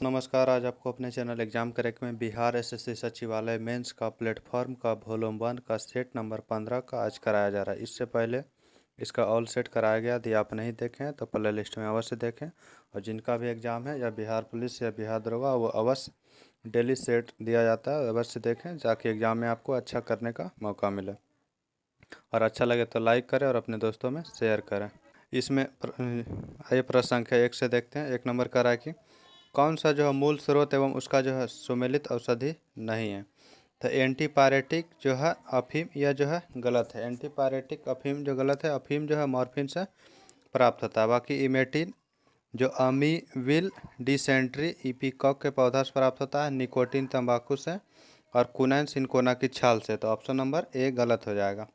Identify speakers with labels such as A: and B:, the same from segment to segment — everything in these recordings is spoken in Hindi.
A: नमस्कार। आज आपको अपने चैनल एग्जाम क्रैक में बिहार एसएससी सचिवालय मेंस का प्लेटफॉर्म का वॉल्यूम 1 का सेट नंबर 15 का आज कराया जा रहा है। इससे पहले इसका ऑल सेट कराया गया। यदि आप नहीं देखें तो प्ले लिस्ट में अवश्य देखें, और जिनका भी एग्ज़ाम है या बिहार पुलिस या बिहार दरोगा वो अवश्य डेली सेट दिया जाता है, अवश्य देखें ताकि एग्ज़ाम में आपको अच्छा करने का मौका मिले। और अच्छा लगे तो लाइक करें और अपने दोस्तों में शेयर करें। इसमें ये प्रश्न संख्या 1 से देखते हैं। 1 नंबर का रहा है कि कौन सा जो है मूल स्रोत एवं उसका जो है सुमेलित औषधि नहीं है। तो एंटीपायरेटिक जो है अफीम, यह जो है गलत है। एंटीपायरेटिक अफीम जो गलत है। अफीम जो है मॉर्फिन से प्राप्त होता है। बाकी इमेटिन जो अमीविल डिसेंट्री इपिकॉक के पौधा से प्राप्त होता है। निकोटीन तंबाकू से, और कुनैन सिनकोना की छाल से। तो ऑप्शन नंबर ए गलत हो जाएगा।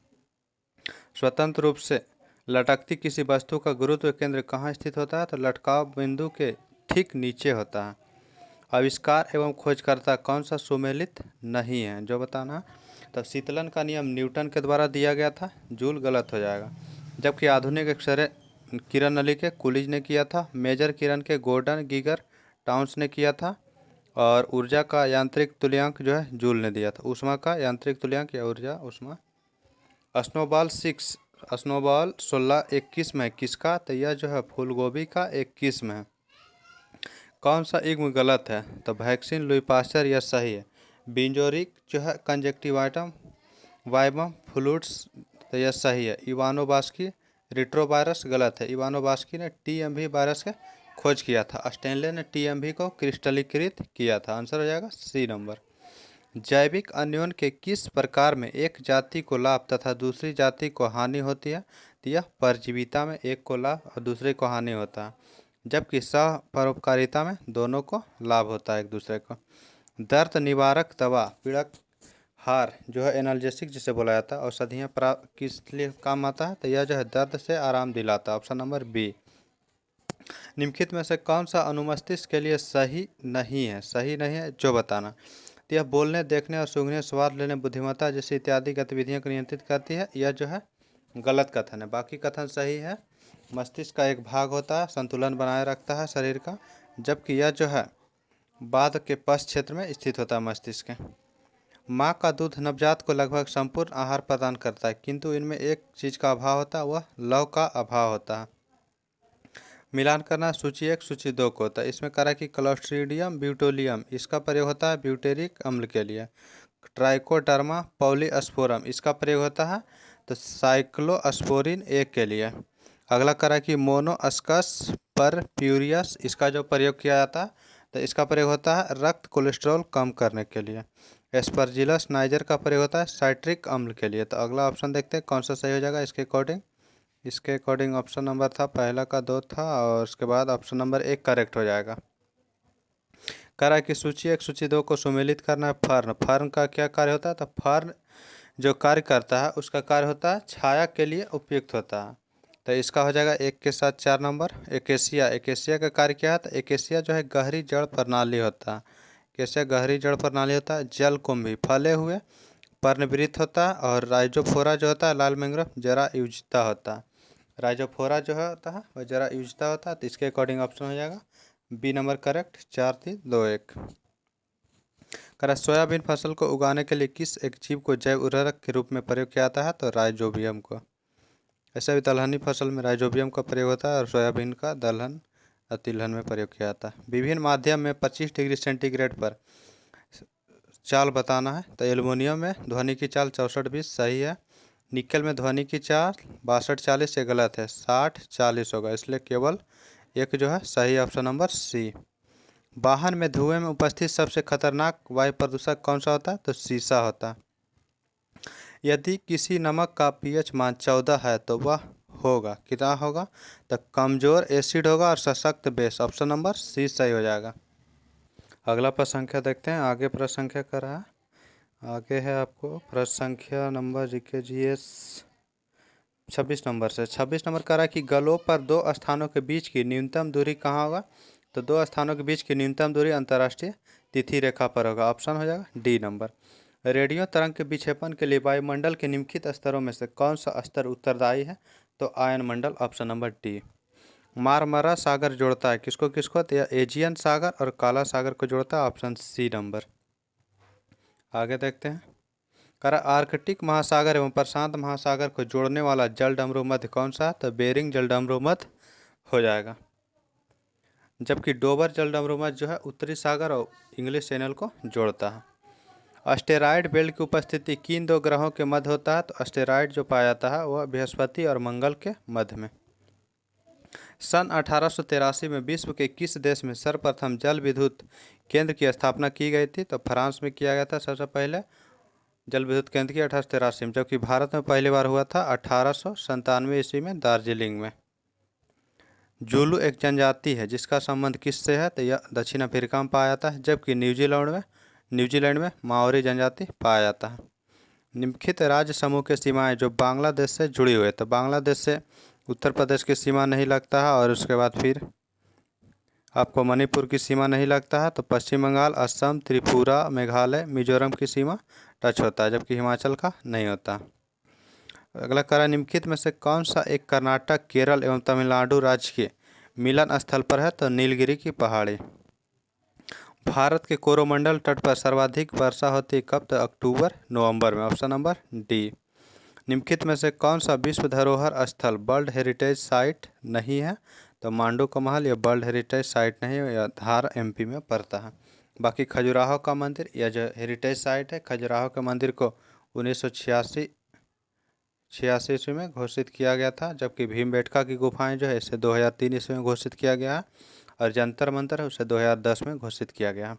A: स्वतंत्र रूप से लटकती किसी वस्तु का गुरुत्व केंद्र कहाँ स्थित होता है। तो लटकाव बिंदु के ठीक नीचे होता है। आविष्कार एवं खोजकर्ता कौन सा सुमेलित नहीं है, जो बताना है। तो शीतलन का नियम न्यूटन के द्वारा दिया गया था। जूल गलत हो जाएगा। जबकि आधुनिक एक्सरे किरण नली के कुलिज ने किया था। मेजर किरण के गोर्डन गीगर टाउन्स ने किया था। और ऊर्जा का यांत्रिक तुल्यांक जो है जूल ने दिया था। ऊष्मा का यांत्रिक तुल्यांक या ऊर्जा ऊष्मा। स्नोबॉल 16-21 में किसका। तो यह जो है फूलगोभी का 21 में है। कौन सा इग्म गलत है। तो वैक्सीन लुई पास्चर यह सही है। बिंजोरिक जो है कंजक्टिवाइटम वाइबम फ्लूट्स, तो यह सही है। इवानोवास्की रिट्रोवायरस गलत है। इवानोवास्की ने टीएमवी वायरस का खोज किया था। स्टेनले ने टीएमवी को क्रिस्टलीकृत किया था। आंसर हो जाएगा सी नंबर। जैविक अन्योन के किस प्रकार में एक जाति को लाभ तथा दूसरी जाति को हानि होती है। तो यह परजीविता में एक को लाभ और दूसरे को हानि होता है, जबकि सह परोपकारिता में दोनों को लाभ होता है एक दूसरे को। दर्द निवारक दवा पीड़क हार जो है एनाल्जेसिक जिसे बोला जाता है, औषधियाँ किस लिए काम आता है। तो यह जो है दर्द से आराम दिलाता है। Option number B. निम्नलिखित में से कौन सा अनुमस्तिष्क के लिए सही नहीं है। सही नहीं है जो बताना। तो यह बोलने, देखने और सूंघने, स्वाद लेने, बुद्धिमत्ता जैसी इत्यादि गतिविधियों को नियंत्रित करती है। यह जो है गलत कथन है। बाकी कथन सही है। मस्तिष्क का एक भाग होता है, संतुलन बनाए रखता है शरीर का, जबकि यह जो है बाद के पश्च क्षेत्र में स्थित होता है मस्तिष्क के। माँ का दूध नवजात को लगभग संपूर्ण आहार प्रदान करता है, किंतु इनमें एक चीज़ का अभाव होता है, वह लव का अभाव होता है। मिलान करना सूची 1 सूची 2 को होता है। इसमें करा कि क्लोस्ट्रीडियम ब्यूटोलियम इसका प्रयोग होता है ब्यूटेरिक अम्ल के लिए। ट्राइकोडर्मा पॉलीस्पोरम इसका प्रयोग होता है तो साइक्लोस्पोरिन ए के लिए। अगला करा कि मोनोअस्कस परप्यूरियस इसका जो प्रयोग किया जाता है तो इसका प्रयोग होता है रक्त कोलेस्ट्रॉल कम करने के लिए। एस्परजिलस नाइजर का प्रयोग होता है साइट्रिक अम्ल के लिए। तो अगला ऑप्शन देखते हैं कौन सा सही हो जाएगा इसके अकॉर्डिंग। इसके अकॉर्डिंग ऑप्शन नंबर था पहला का 2 था, और उसके बाद ऑप्शन नंबर 1 करेक्ट हो जाएगा। कह रहा है कि सूची 1 सूची 2 को सुमेलित करना है। फर्न, फर्न का क्या कार्य होता है। तो फर्न जो कार्य करता है उसका कार्य होता है छाया के लिए उपयुक्त होता है। तो इसका हो जाएगा 1 के साथ 4 नंबर। एकेसिया, एकेसिया का कार्य क्या है। तो एकेसिया जो है गहरी जड़ प्रणाली होता है। एकेसिया गहरी जड़ प्रणाली होता है। जल कुंभी फले हुए पर्णवृत्त होता है। और राइजोफोरा जो होता है लाल मैंग्रोव जरा युजता होता है। राइजोफोरा जो है होता है वह जरा युजता होता है। तो इसके अकॉर्डिंग ऑप्शन हो जाएगा बी नंबर करेक्ट। 4-3-2-1। करा सोयाबीन फसल को उगाने के लिए किस एक जीव को जैव उर्वरक के रूप में प्रयोग किया जाता है। तो राइजोबियम को। ऐसा भी दलहनी फसल में राइजोबियम का प्रयोग होता है, और सोयाबीन का दलहन और तिलहन में प्रयोग किया जाता है। विभिन्न माध्यम में 25 डिग्री सेंटीग्रेड पर चाल बताना है। तो एल्युमिनियम में ध्वनि की चाल 64-20 सही है। निकल में ध्वनि की चाल 62-40 से गलत है, 60-40 होगा, इसलिए केवल एक जो है सही ऑप्शन नंबर सी। वाहन में धुएं में उपस्थित सबसे खतरनाक वायु प्रदूषक कौन सा होता है। तो सीसा होता है। यदि किसी नमक का पीएच मान 14 है तो वह होगा कितना होगा। तो कमजोर एसिड होगा और सशक्त बेस। ऑप्शन नंबर सी सही हो जाएगा। अगला प्रश्न संख्या देखते हैं। आगे प्रश्न संख्या कर रहा है। आगे है आपको प्रश्न संख्या नंबर जीके जीएस 26 नंबर से। 26 नंबर कह रहा है कि गलों पर दो स्थानों के बीच की न्यूनतम दूरी कहाँ होगा। तो दो स्थानों के बीच की न्यूनतम दूरी अंतर्राष्ट्रीय तिथि रेखा पर होगा। ऑप्शन हो जाएगा डी नंबर। रेडियो तरंग के विक्षेपण के लिए वायुमंडल के निम्नलिखित स्तरों में से कौन सा स्तर उत्तरदायी है। तो आयन मंडल। Option number D. मारमरा सागर जोड़ता है किसको किसको, तो यह एजियन सागर और काला सागर को जोड़ता है, ऑप्शन सी नंबर। आगे देखते हैं। करा आर्कटिक महासागर एवं प्रशांत महासागर को जोड़ने वाला जल डमरू मध्य कौन सा है, तो बेरिंग जल डमरू मध्य हो जाएगा। जबकि डोबर जल डमरू मध्य जो है उत्तरी सागर और इंग्लिश चैनल को जोड़ता है। एस्टेरॉयड बेल्ट की उपस्थिति किन दो ग्रहों के मध्य होता है, तो एस्टेरॉयड जो पाया जाता है वह बृहस्पति और मंगल के मध्य में। सन 1883 में विश्व के किस देश में सर्वप्रथम जल विद्युत केंद्र की स्थापना की गई थी, तो फ्रांस में किया गया था सबसे पहले जल विद्युत केंद्र की 1883 में। जबकि भारत में पहली बार हुआ था 1897 ईस्वी में दार्जिलिंग में। जुलू एक जनजाति है जिसका संबंध किससे है, तो यह दक्षिण अफ्रीका में पाया जाता है। जबकि न्यूजीलैंड में माओरी जनजाति पाया जाता है। निम्नलिखित राज्य समूह के सीमाएं जो बांग्लादेश से जुड़ी हुई है, तो बांग्लादेश से उत्तर प्रदेश की सीमा नहीं लगता है, और उसके बाद फिर आपको मणिपुर की सीमा नहीं लगता है, तो पश्चिम बंगाल, असम, त्रिपुरा, मेघालय, मिजोरम की सीमा टच होता है, जबकि हिमाचल का नहीं होता। अगला करा निम्नलिखित में से कौन सा एक कर्नाटक, केरल एवं तमिलनाडु राज्य के मिलन स्थल पर है, तो नीलगिरी की पहाड़ी। भारत के कोरोमंडल तट पर सर्वाधिक वर्षा होती है कब, तो अक्टूबर नवंबर में, ऑप्शन नंबर डी। निम्नलिखित में से कौन सा विश्व धरोहर स्थल वर्ल्ड हेरिटेज साइट नहीं है, तो मांडू का महल यह वर्ल्ड हेरिटेज साइट नहीं है, यह धार एमपी में पड़ता है। बाकी खजुराहो का मंदिर यह जो हेरिटेज साइट है, खजुराहो के मंदिर को 1986 ईस्वी में घोषित किया गया था। जबकि भीमबेटका की गुफाएं जो है इसे 2003 ईस्वी में घोषित किया गया है, और जंतर मंतर है उसे 2010 में घोषित किया गया है।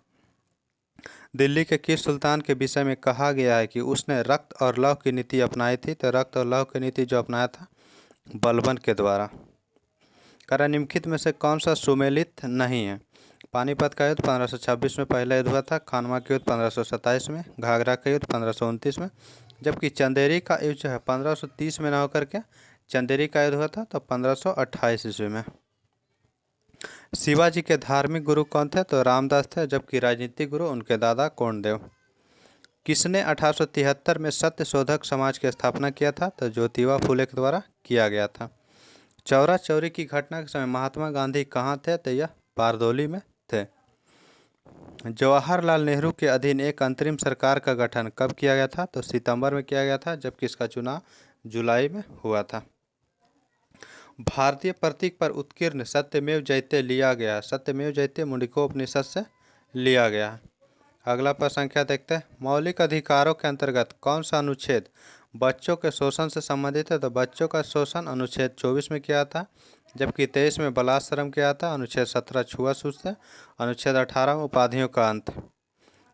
A: दिल्ली के किस सुल्तान के विषय में कहा गया है कि उसने रक्त और लौह की नीति अपनाई थी, तो रक्त और लौह की नीति जो अपनाया था बलबन के द्वारा। करा निम्नलिखित में से कौन सा सुमेलित नहीं है, पानीपत का युद्ध 1526 में पहला युद्ध हुआ था, खानवा का युद्ध 1527 में, घाघरा का युद्ध 1529 में, जबकि चंदेरी का युद्ध जो है 1530 में न होकर के चंदेरी का युद्ध हुआ था तो 1528 ईस्वी में। शिवाजी के धार्मिक गुरु कौन थे, तो रामदास थे। जबकि राजनीतिक गुरु उनके दादा कोंडदेव। किसने 1873 में सत्य शोधक समाज की स्थापना किया था, तो ज्योतिबा फुले के द्वारा किया गया था। चौरा चौरी की घटना के समय महात्मा गांधी कहाँ थे, तो यह बारदोली में थे। जवाहरलाल नेहरू के अधीन एक अंतरिम सरकार का गठन कब किया गया था, तो सितंबर में किया गया था, जबकि इसका चुनाव जुलाई में हुआ था। भारतीय प्रतीक पर उत्कीर्ण सत्यमेव जयते लिया गया, सत्यमेव जयते मुंडकोपनिषद से लिया गया है। अगला पर संख्या देखते हैं। मौलिक अधिकारों के अंतर्गत कौन सा अनुच्छेद बच्चों के शोषण से संबंधित है, तो बच्चों का शोषण अनुच्छेद 24 में किया था। जबकि 23 में बलात्श्रम किया था, अनुच्छेद 17 छुआछूत से, अनुच्छेद 18 में उपाधियों का अंत।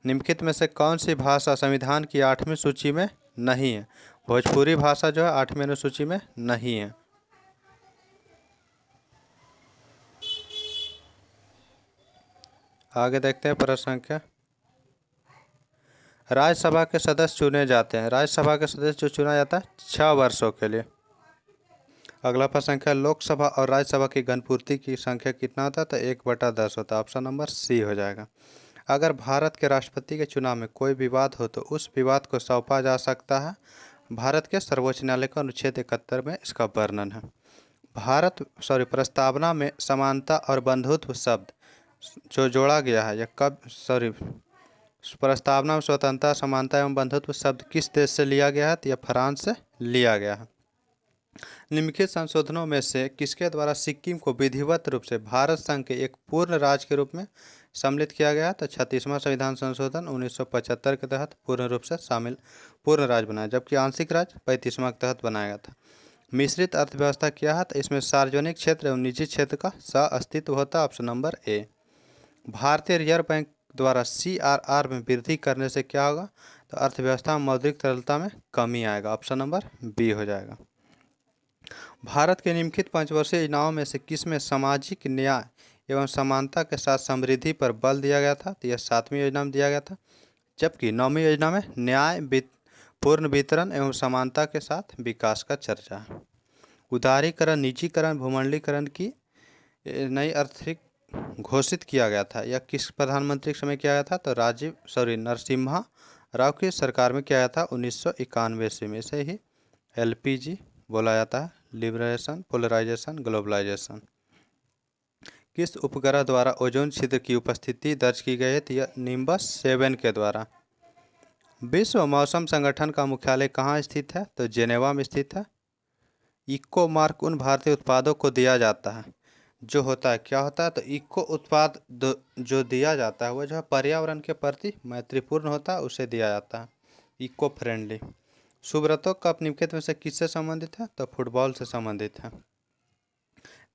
A: निम्नलिखित में से कौन सी भाषा संविधान की 8वीं सूची में नहीं है, भोजपुरी भाषा जो है 8वीं अनुसूची में नहीं है। आगे देखते हैं प्रश्न संख्या। राज्यसभा के सदस्य चुने जाते हैं, राज्यसभा के सदस्य जो चुना जाता है 6 वर्षों के लिए। अगला प्रश्न संख्या, लोकसभा और राज्यसभा की घनपूर्ति की संख्या कितना होता है, तो 1/10 होता है, ऑप्शन नंबर सी हो जाएगा। अगर भारत के राष्ट्रपति के चुनाव में कोई विवाद हो तो उस विवाद को सौंपा जा सकता है, भारत के सर्वोच्च न्यायालय का अनुच्छेद 71 में इसका वर्णन है। प्रस्तावना में समानता और बंधुत्व शब्द जो जोड़ा गया है, प्रस्तावना में स्वतंत्रता, समानता एवं बंधुत्व शब्द किस देश से लिया गया है, तो यह फ्रांस से लिया गया है। निम्नलिखित संशोधनों में से किसके द्वारा सिक्किम को विधिवत रूप से भारत संघ के एक पूर्ण राज्य के रूप में सम्मिलित किया गया, तो 36वां संविधान संशोधन 1975 के तहत पूर्ण रूप से शामिल पूर्ण राज्य बनाया, जबकि आंशिक राज्य 35वां के तहत बनाया गया था। मिश्रित अर्थव्यवस्था क्या है, तो इसमें सार्वजनिक क्षेत्र एवं निजी क्षेत्र का सह-अस्तित्व होता है, ऑप्शन नंबर ए। भारतीय रिजर्व बैंक द्वारा CRR में वृद्धि करने से क्या होगा, तो अर्थव्यवस्था में मौद्रिक तरलता में कमी आएगा, ऑप्शन नंबर बी हो जाएगा। भारत के निम्नलिखित पंचवर्षीय योजनाओं में से किसमें सामाजिक न्याय एवं समानता के साथ समृद्धि पर बल दिया गया था, तो यह 7वीं योजना में दिया गया था। जबकि 9वीं योजना में न्याय, पूर्ण वितरण एवं समानता के साथ विकास का चर्चा है। उदारीकरण, निजीकरण, भूमंडलीकरण की नई आर्थिक घोषित किया गया था, यह किस प्रधानमंत्री के समय किया गया था, तो नरसिम्हा राव की सरकार में किया गया था 1991 ईस्वी में। इसे ही LPG बोला जाता है, लिबरेशन, पोलराइजेशन, ग्लोबलाइजेशन। किस उपग्रह द्वारा ओजोन छिद्र की उपस्थिति दर्ज की गई है? तो यह निम्बस 7 के द्वारा। विश्व मौसम संगठन का मुख्यालय कहाँ स्थित है? तो जेनेवा में स्थित है। इको मार्क उन भारतीय उत्पादों को दिया जाता है जो होता है, क्या होता है? तो इको उत्पाद जो दिया जाता है वो जो है पर्यावरण के प्रति मैत्रीपूर्ण होता है, उसे दिया जाता है, इको फ्रेंडली। सुब्रतो कप निम्नलिखित में से किससे संबंधित है? तो फुटबॉल से संबंधित है।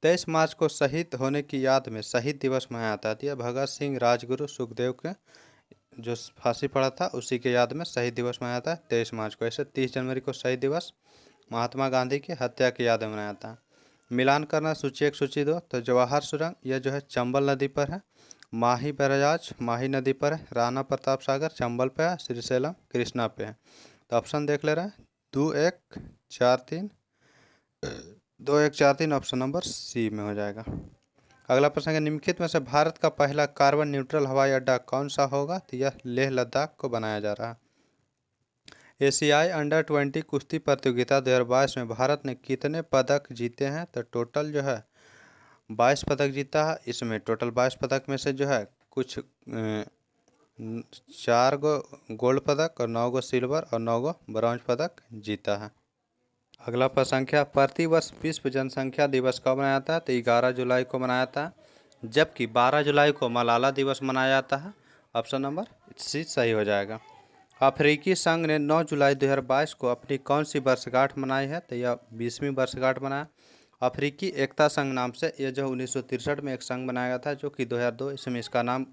A: 23 मार्च को शहीद होने की याद में शहीद दिवस मनाया जाता है। यह भगत सिंह, राजगुरु, सुखदेव के जो फांसी पड़ा था उसी के याद में शहीद दिवस मनाया जाता है 23 मार्च को। ऐसे 30 जनवरी को शहीद दिवस महात्मा गांधी की हत्या की याद में मनाया जाता है। मिलान करना सूची 1 सूची 2। तो जवाहर सुरंग यह जो है चंबल नदी पर है। माही बैराज माही नदी पर है। राणा प्रताप सागर चंबल पे है। श्रीशैलम कृष्णा पे है। तो ऑप्शन देख ले रहे हैं 2 1 4 3 2 1 4 3 ऑप्शन नंबर सी में हो जाएगा। अगला प्रश्न है निम्नलिखित में से भारत का पहला कार्बन न्यूट्रल हवाई अड्डा कौन सा होगा? तो यह लेह लद्दाख को बनाया जा रहा है। एशियाई अंडर 20 कुश्ती प्रतियोगिता 2022 में भारत ने कितने पदक जीते हैं? तो टोटल जो है 22 पदक जीता है। इसमें टोटल 22 पदक में से जो है कुछ 4 गो गोल्ड पदक और 9 गो सिल्वर और 9 गो ब्रॉन्ज पदक जीता है। अगला प्रसंख्या प्रतिवर्ष विश्व जनसंख्या दिवस कब मनाया जाता है? तो 11 जुलाई को मनाया जाता है, जबकि 12 जुलाई को मलाला दिवस मनाया जाता है। ऑप्शन नंबर सी सही हो जाएगा। अफ्रीकी संघ ने 9 जुलाई 2022 को अपनी कौन सी वर्षगांठ मनाई है? तो यह 20वीं वर्षगांठ मनाया। अफ्रीकी एकता संघ नाम से यह जो 1963 में एक संघ बनाया गया था, जो कि 2002 इसमें इसका नाम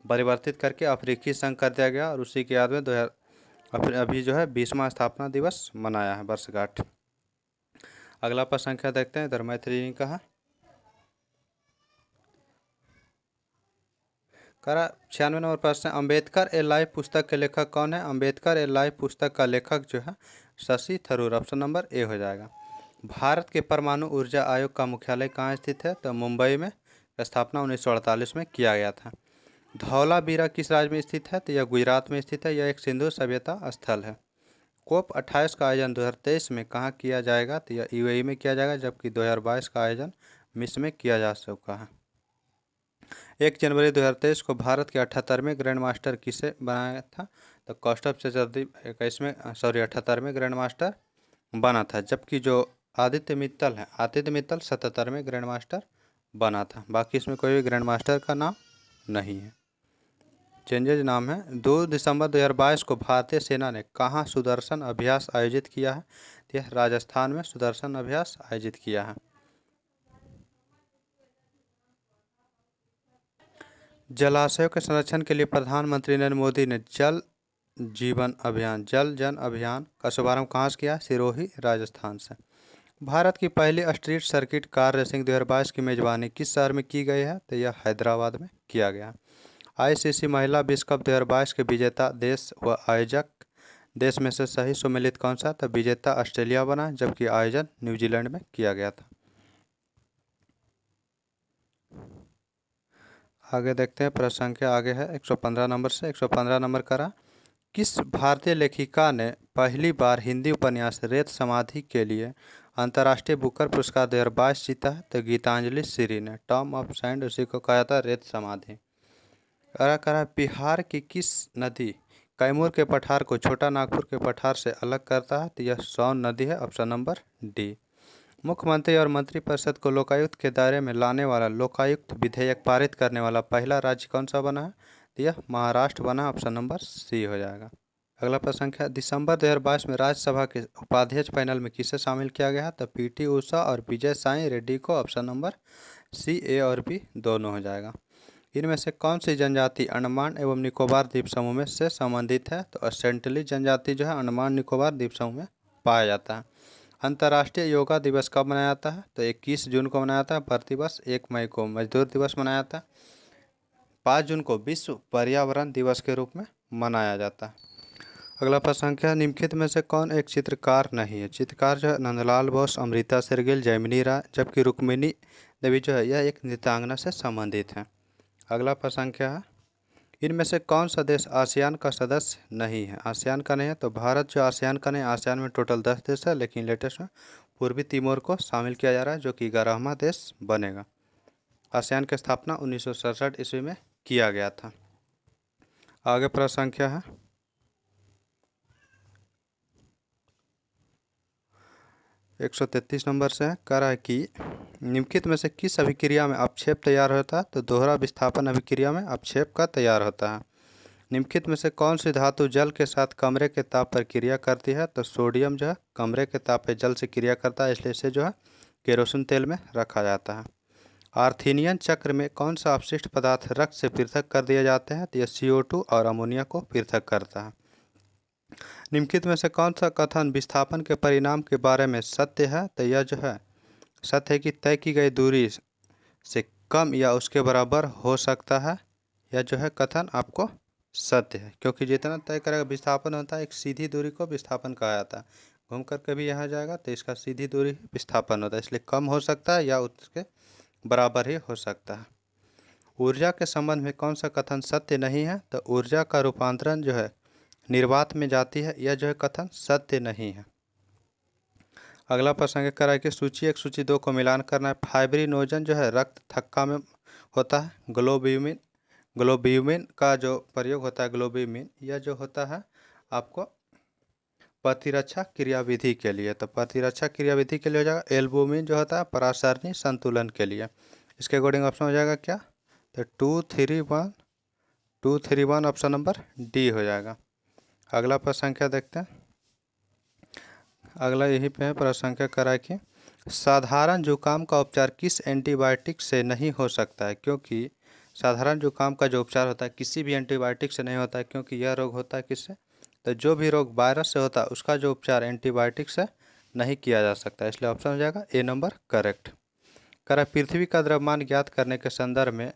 A: परिवर्तित करके अफ्रीकी संघ कर दिया गया और उसी के याद में 2000 अभी जो है 20वां स्थापना दिवस मनाया है वर्षगांठ। अगला प्रसंख्या देखते हैं। इधर मैथिली ने कहा करा 96 नंबर प्रश्न। अम्बेडकर ए लाइफ पुस्तक के लेखक कौन है? अम्बेडकर ए लाइफ पुस्तक का लेखक जो है Shashi Tharoor. Option number A हो जाएगा। भारत के परमाणु ऊर्जा आयोग का मुख्यालय कहाँ स्थित है? तो मुंबई में। स्थापना 1948 में किया गया था। धौलावीरा किस राज्य में स्थित है? तो यह गुजरात में स्थित है। यह एक सिंधु सभ्यता स्थल है। कोप 28 का आयोजन 2023 में कहाँ किया जाएगा? तो यह यूएई में किया जाएगा, जबकि 2022 का आयोजन मिस्र में किया जा चुका है। 1 जनवरी 2023 को भारत के 78वें ग्रैंड मास्टर किसे बनाया था? तो कौस्तुभ चटर्जी 78वें ग्रैंड मास्टर बना था, जबकि जो आदित्य मित्तल 77वें ग्रैंड मास्टर बना था। बाकी इसमें कोई भी ग्रैंड मास्टर का नाम नहीं है, चेंजेज नाम है। 2 दिसंबर 2022 को भारतीय सेना ने कहाँ सुदर्शन अभ्यास आयोजित किया है? यह राजस्थान में सुदर्शन अभ्यास आयोजित किया है। जलाशयों के संरक्षण के लिए प्रधानमंत्री नरेंद्र मोदी ने जल जन अभियान का शुभारंभ कहाँ से किया? सिरोही राजस्थान से। भारत की पहली स्ट्रीट सर्किट कार रेसिंग 2022 की मेजबानी किस शहर में की गई है? तो यह हैदराबाद में किया गया। आईसीसी महिला विश्व कप 2022 के विजेता देश व आयोजक देश में से सही सुमेलित कौन सा? तो विजेता ऑस्ट्रेलिया बना, जबकि आयोजन न्यूजीलैंड में किया गया था। आगे देखते हैं। प्रश्न संख्या आगे है 115 नंबर से। 115 नंबर करा किस भारतीय लेखिका ने पहली बार हिंदी उपन्यास रेत समाधि के लिए अंतर्राष्ट्रीय बुकर पुरस्कार 2022 जीता है? तो गीतांजलि श्री ने। टॉम ऑफ सैंड उसी को कहा था रेत समाधि। करा बिहार की किस नदी कैमूर के पठार को छोटा नागपुर के पठार से अलग करता है? तो यह सोन नदी है। Option number D. मुख्यमंत्री और मंत्रिपरिषद को लोकायुक्त के दायरे में लाने वाला लोकायुक्त विधेयक पारित करने वाला पहला राज्य कौन सा बना है? तो यह महाराष्ट्र बना। ऑप्शन नंबर सी हो जाएगा। अगला प्रश्न संख्या दिसंबर 2022 में राज्यसभा के उपाध्यक्ष पैनल में किसे शामिल किया गया? तो पीटी उषा और विजय साई रेड्डी को। ऑप्शन नंबर सी ए और बी दोनों हो जाएगा। इनमें से कौन सी जनजाति अंडमान एवं निकोबार द्वीप समूह में से संबंधित है? तो सेंट्रली जनजाति जो है अंडमान निकोबार द्वीप समूह में पाया जाता है। अंतर्राष्ट्रीय योगा दिवस कब मनाया जाता है? तो 21 जून को मनाया जाता है प्रतिवर्ष। 1 मई को मजदूर दिवस मनाया जाता है। 5 जून को विश्व पर्यावरण दिवस के रूप में मनाया जाता है। अगला प्रश्न संख्या निम्नलिखित में से कौन एक चित्रकार नहीं है? चित्रकार जो है नंदलाल बोस, अमृता शेरगिल, जैमिनी राय, जबकि रुक्मिणी देवी जो है यह एक नृत्यांगना से संबंधित है। अगला प्रश्न संख्या है इनमें से कौन सा देश आसियान का सदस्य नहीं है? आसियान का नहीं है तो भारत जो आसियान का नहीं। आसियान में टोटल 10 देश है, लेकिन लेटेस्ट में पूर्वी तिमोर को शामिल किया जा रहा है, जो कि 11वां देश बनेगा। आसियान की स्थापना 1967 ईस्वी में किया गया था। आगे प्रश्न संख्या है 133 नंबर से है। कह रहा है कि निम्नलिखित में से किस अभिक्रिया में अपक्षेप तैयार होता है? तो दोहरा विस्थापन अभिक्रिया में अपक्षेप का तैयार होता है। निम्नलिखित में से कौन सी धातु जल के साथ कमरे के ताप पर क्रिया करती है? तो सोडियम जो है कमरे के ताप पर जल से क्रिया करता है, इसलिए इसे जो है केरोसिन तेल में रखा जाता है। आर्थिनियन चक्र में कौन सा अपशिष्ट पदार्थ रक्त से पृथक कर दिए जाते हैं? तो यह CO2 और अमोनिया को पृथक करता है। निम्नलिखित में से कौन सा कथन विस्थापन के परिणाम के बारे में सत्य है? तो यह जो है सत्य है कि तय की गई दूरी से कम या उसके बराबर हो सकता है। यह जो है कथन आपको सत्य है, क्योंकि जितना तय करेगा विस्थापन होता है, एक सीधी दूरी को विस्थापन कहा जाता है। घूम कर के भी यहाँ जाएगा तो इसका सीधी दूरी विस्थापन होता है, इसलिए कम हो सकता है या उसके बराबर ही हो सकता है। ऊर्जा के संबंध में कौन सा कथन सत्य नहीं है? तो ऊर्जा का रूपांतरण जो है निर्वात में जाती है, यह जो है कथन सत्य नहीं है। अगला प्रश्न कह रहा है कि सूची 1 सूची 2 को मिलान करना है। फाइब्रिनोजन जो है रक्त थक्का में होता है। ग्लोब्यूमिन का जो प्रयोग होता है, ग्लोब्यूमिन यह जो होता है आपको प्रतिरक्षा क्रियाविधि के लिए, तो प्रतिरक्षा क्रियाविधि के लिए हो जाएगा। एल्बुमिन जो होता है परासरणी संतुलन के लिए। इसके अकॉर्डिंग ऑप्शन हो जाएगा क्या? तो 231 ऑप्शन नंबर डी हो जाएगा। अगला प्रश्न संख्या देखते हैं। अगला यही पे है प्रश्न संख्या करा कि साधारण जुकाम का उपचार किस एंटीबायोटिक से नहीं हो सकता है? क्योंकि साधारण जुकाम का जो उपचार होता है किसी भी एंटीबायोटिक से नहीं होता है, क्योंकि यह रोग होता है किससे? तो जो भी रोग वायरस से होता है उसका जो उपचार एंटीबायोटिक से नहीं किया जा सकता, इसलिए ऑप्शन हो जाएगा ए नंबर करेक्ट। करा पृथ्वी का द्रव्यमान ज्ञात करने के संदर्भ में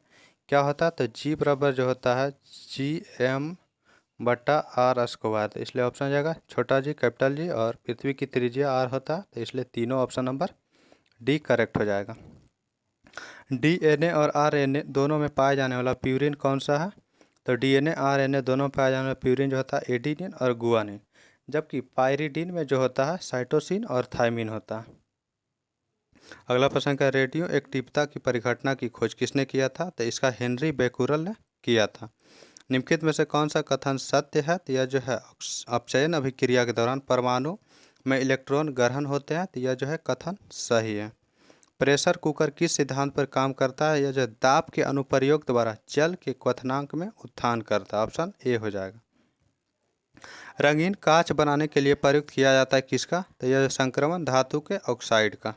A: क्या होता है? तो G बराबर जो होता है GM/R², तो इसलिए ऑप्शन हो जाएगा छोटा जी कैपिटल जी, और पृथ्वी की त्रिज्या R होता है, तो इसलिए तीनों ऑप्शन नंबर डी करेक्ट हो जाएगा। DNA और RNA दोनों में पाए जाने वाला प्यूरिन कौन सा है? तो DNA RNA दोनों में पाए जाने वाला प्यूरिन जो होता है एडिनिन और गुआनिन, जबकि पायरिडीन में जो होता है साइटोसिन और थायमिन होता है। अगला प्रश्न का रेडियो एक्टिवता की परिघटना की खोज किसने किया था? तो इसका हेनरी बेकुरल ने किया था। निम्नलिखित में से कौन सा कथन सत्य है? तो यह जो है अपचयन अभिक्रिया के दौरान परमाणु में इलेक्ट्रॉन ग्रहण होते हैं, तो यह जो है कथन सही है। प्रेशर कुकर किस सिद्धांत पर काम करता है? यह जो दाब के अनुप्रयोग द्वारा जल के क्वथनांक में उत्थान करता है, ऑप्शन ए हो जाएगा। रंगीन कांच बनाने के लिए प्रयुक्त किया जाता है किसका? तो यह संक्रमण धातु के ऑक्साइड का।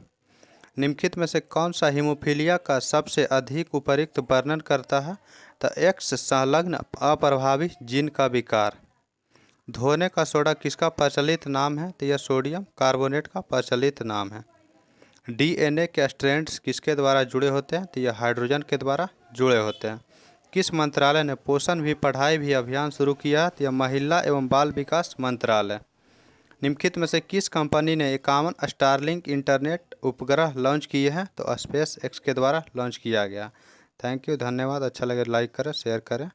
A: निम्नलिखित में से कौन सा हीमोफीलिया का सबसे अधिक उपयुक्त वर्णन करता है? तो एक्स संलग्न अप्रभावी जीन का विकार। धोने का सोडा किसका प्रचलित नाम है? तो यह सोडियम कार्बोनेट का प्रचलित नाम है। DNA के स्ट्रैंड्स किसके द्वारा जुड़े होते हैं? तो यह हाइड्रोजन के द्वारा जुड़े होते हैं। किस मंत्रालय ने पोषण भी पढ़ाई भी अभियान शुरू किया? तो यह महिला एवं बाल विकास मंत्रालय। निम्नलिखित में से किस कंपनी ने 51 स्टारलिंक इंटरनेट उपग्रह लॉन्च किए हैं? तो SpaceX के द्वारा लॉन्च किया गया। थैंक यू, धन्यवाद। अच्छा लगे लाइक करें, शेयर करें।